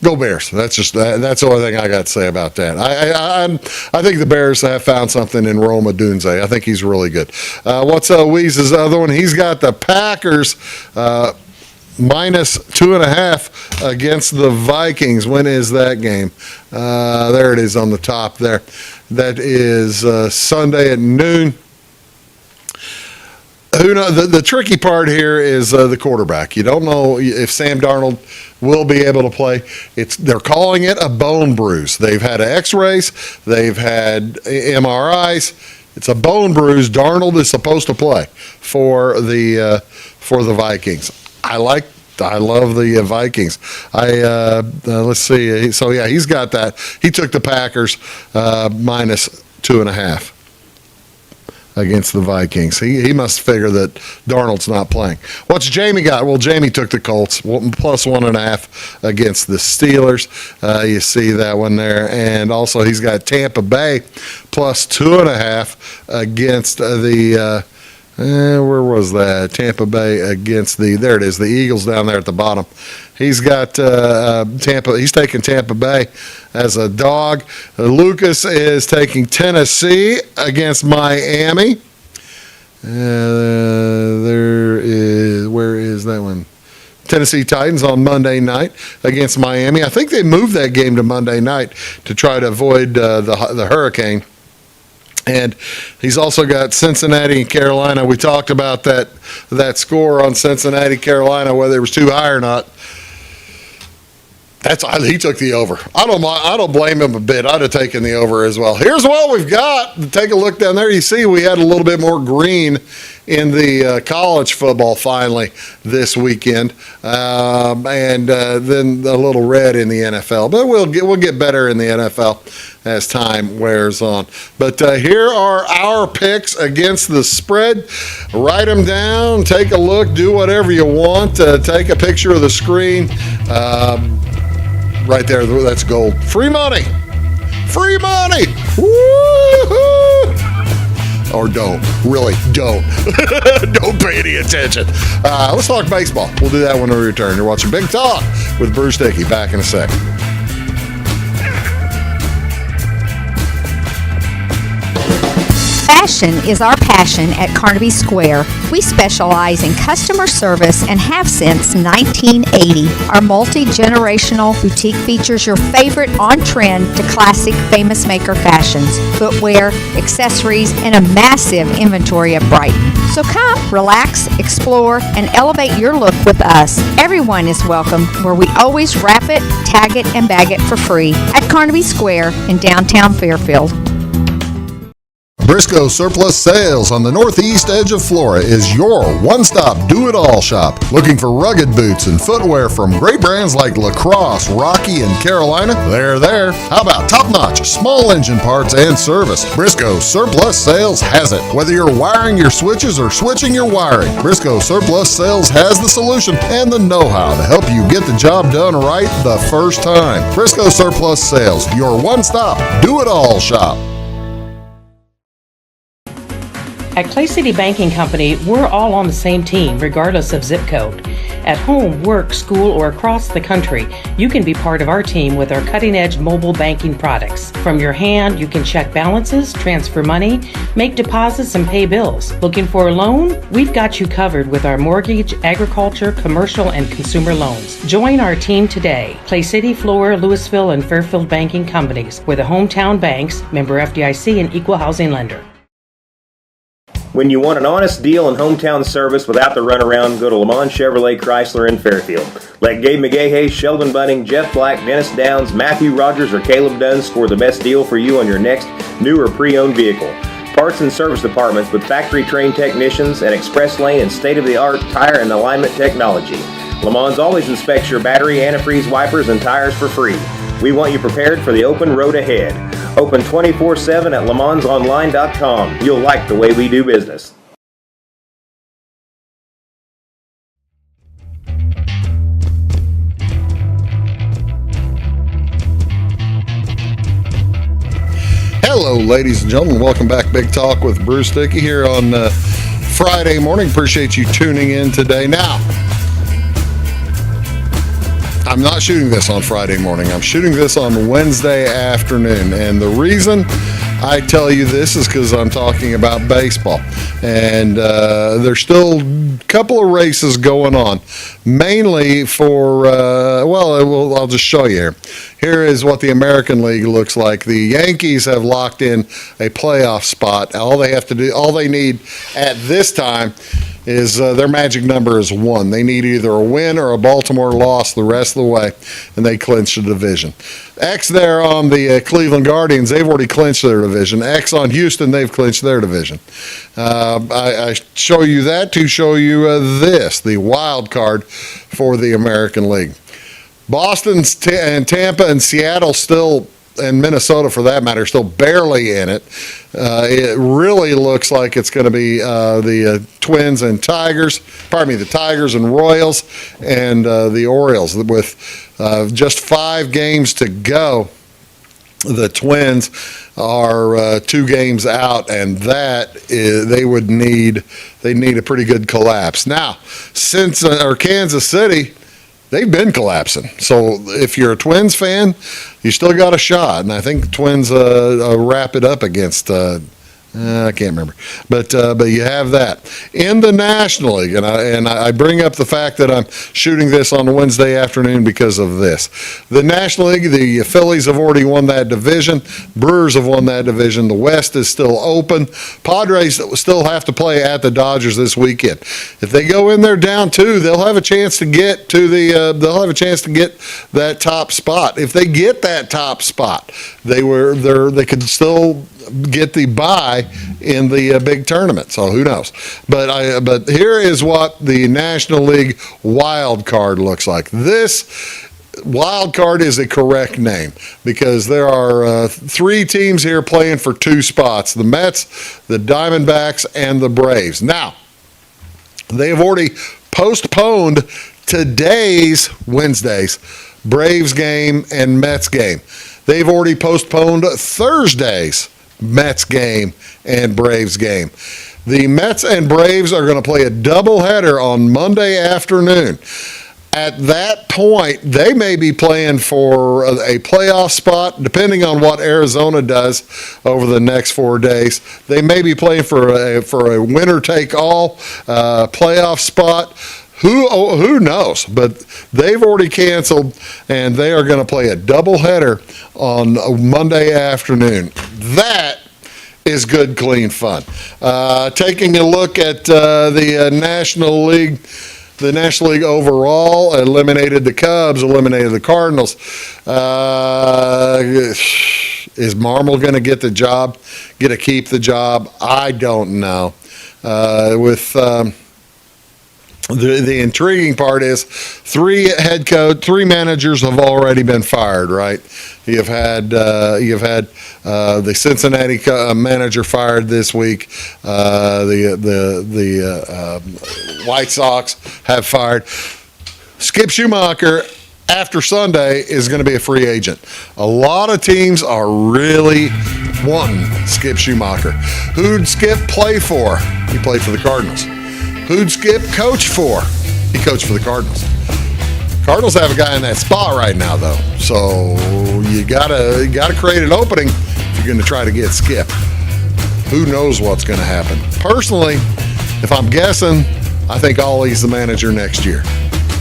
Speaker 1: Go Bears. That's the only thing I got to say about that. I think the Bears have found something in Rome Odunze. I think he's really good. What's Weeze's other one? He's got the Packers -2.5 against the Vikings. When is that game? There it is on the top there. That is Sunday at noon. Who knows? The tricky part here is the quarterback. You don't know if Sam Darnold will be able to play. They're calling it a bone bruise. They've had X-rays. They've had MRIs. It's a bone bruise. Darnold is supposed to play for the Vikings. I love the Vikings. Let's see. So yeah, he's got that. He took the Packers -2.5. Against the Vikings. He must figure that Darnold's not playing. What's Jamie got? Well, Jamie took the Colts +1.5 against the Steelers. You see that one there. And also he's got Tampa Bay +2.5 against the where was that? Tampa Bay against there it is, the Eagles down there at the bottom. He's got Tampa. He's taking Tampa Bay as a dog. Lucas is taking Tennessee against Miami. Where is that one? Tennessee Titans on Monday night against Miami. I think they moved that game to Monday night to try to avoid the hurricane. And he's also got Cincinnati and Carolina. We talked about that score on Cincinnati, Carolina, whether it was too high or not. He took the over. I don't blame him a bit. I'd have taken the over as well. Here's what we've got. Take a look down there. You see we had a little bit more green in the college football finally this weekend, and then a little red in the NFL. But we'll get better in the NFL as time wears on. But here are our picks against the spread. Write them down. Take a look. Do whatever you want. Take a picture of the screen. Right there, that's gold. Free money! Free money! Woo-hoo! Or don't. Really, don't. Don't pay any attention. Let's talk baseball. We'll do that when we return. You're watching Big Talk with Bruce Dickey. Back in a sec.
Speaker 10: Fashion is our passion at Carnaby Square. We specialize in customer service and have since 1980. Our multi-generational boutique features your favorite on-trend to classic Famous Maker fashions, footwear, accessories, and a massive inventory at Brighton. So come, relax, explore, and elevate your look with us. Everyone is welcome, where we always wrap it, tag it, and bag it for free at Carnaby Square in downtown Fairfield.
Speaker 7: Briscoe Surplus Sales on the northeast edge of Flora is your one-stop do-it-all shop. Looking for rugged boots and footwear from great brands like Lacrosse, Rocky, and Carolina? They're there. How about top-notch small engine parts and service? Briscoe Surplus Sales has it. Whether you're wiring your switches or switching your wiring, Briscoe Surplus Sales has the solution and the know-how to help you get the job done right the first time. Briscoe Surplus Sales, your one-stop do-it-all shop.
Speaker 3: At Clay City Banking Company, we're all on the same team, regardless of zip code. At home, work, school, or across the country, you can be part of our team with our cutting-edge mobile banking products. From your hand, you can check balances, transfer money, make deposits, and pay bills. Looking for a loan? We've got you covered with our mortgage, agriculture, commercial, and consumer loans. Join our team today. Clay City, Flora, Louisville, and Fairfield Banking Companies. We're the hometown banks, member FDIC, and equal housing lender.
Speaker 2: When you want an honest deal and hometown service without the runaround, go to Lamont Chevrolet Chrysler in Fairfield. Let Gabe McGahey, Sheldon Bunning, Jeff Black, Dennis Downs, Matthew Rogers, or Caleb Dunn score the best deal for you on your next new or pre-owned vehicle. Parts and service departments with factory-trained technicians and express lane and state-of-the-art tire and alignment technology. Lamont always inspects your battery, antifreeze, wipers, and tires for free. We want you prepared for the open road ahead. Open 24/7 at LeMansOnline.com. You'll like the way we do business.
Speaker 1: Hello, ladies and gentlemen. Welcome back. Big Talk with Bruce Dickey here on Friday morning. Appreciate you tuning in today. Now, I'm not shooting this on Friday morning. I'm shooting this on Wednesday afternoon. And the reason I tell you this is because I'm talking about baseball. And there's still a couple of races going on, mainly for, I'll just show you here. Here is what the American League looks like. The Yankees have locked in a playoff spot. All they need at this time is their magic number is 1. They need either a win or a Baltimore loss the rest of the way, and they clinch the division. X there on the Cleveland Guardians, they've already clinched their division. X on Houston, they've clinched their division. I show you that to show you this, the wild card for the American League. Boston and Tampa and Seattle still, and Minnesota for that matter, still barely in it. It really looks like it's going to be the Twins and Tigers, the Tigers and Royals, and the Orioles. With just 5 games to go, the Twins are 2 games out, and they need a pretty good collapse. Now, since Kansas City, they've been collapsing. So if you're a Twins fan, you still got a shot. And I think the Twins wrap it up against, I can't remember. But you have that. In the National League, and I bring up the fact that I'm shooting this on Wednesday afternoon because of this. The National League, the Phillies have already won that division. Brewers have won that division. The West is still open. Padres still have to play at the Dodgers this weekend. If they go in there down 2, they'll have a chance to get to that top spot. If they get that top spot, they could still get the bye in the big tournament. So who knows? But here is what the National League wild card looks like. This wild card is a correct name because there are 3 teams here playing for 2 spots: the Mets, the Diamondbacks, and the Braves. Now, they have already postponed today's Wednesday's Braves game and Mets game. They've already postponed Thursday's Mets game and Braves game. The Mets and Braves are going to play a doubleheader on Monday afternoon. At that point, they may be playing for a playoff spot, depending on what Arizona does over the next 4 days. They may be playing for a winner-take-all playoff spot. Who knows? But they've already canceled, and they are going to play a doubleheader on Monday afternoon. That is good, clean fun. Taking a look at the National League. The National League overall eliminated the Cubs, eliminated the Cardinals. Is Marmol going to get the job, get to keep the job? I don't know. The intriguing part is 3 managers have already been fired, right? You've had the Cincinnati manager fired this week. The White Sox have fired. Skip Schumacher after Sunday is going to be a free agent. A lot of teams are really wanting Skip Schumacher. Who'd Skip play for? He played for the Cardinals. Who'd Skip coach for? He coached for the Cardinals. Cardinals have a guy in that spot right now, though. So you gotta create an opening if you're going to try to get Skip. Who knows what's going to happen? Personally, if I'm guessing, I think Ollie's the manager next year.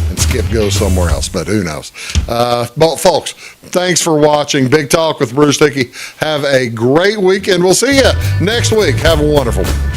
Speaker 1: And Skip goes somewhere else, but who knows? But folks, thanks for watching Big Talk with Bruce Dickey. Have a great weekend. We'll see you next week. Have a wonderful one.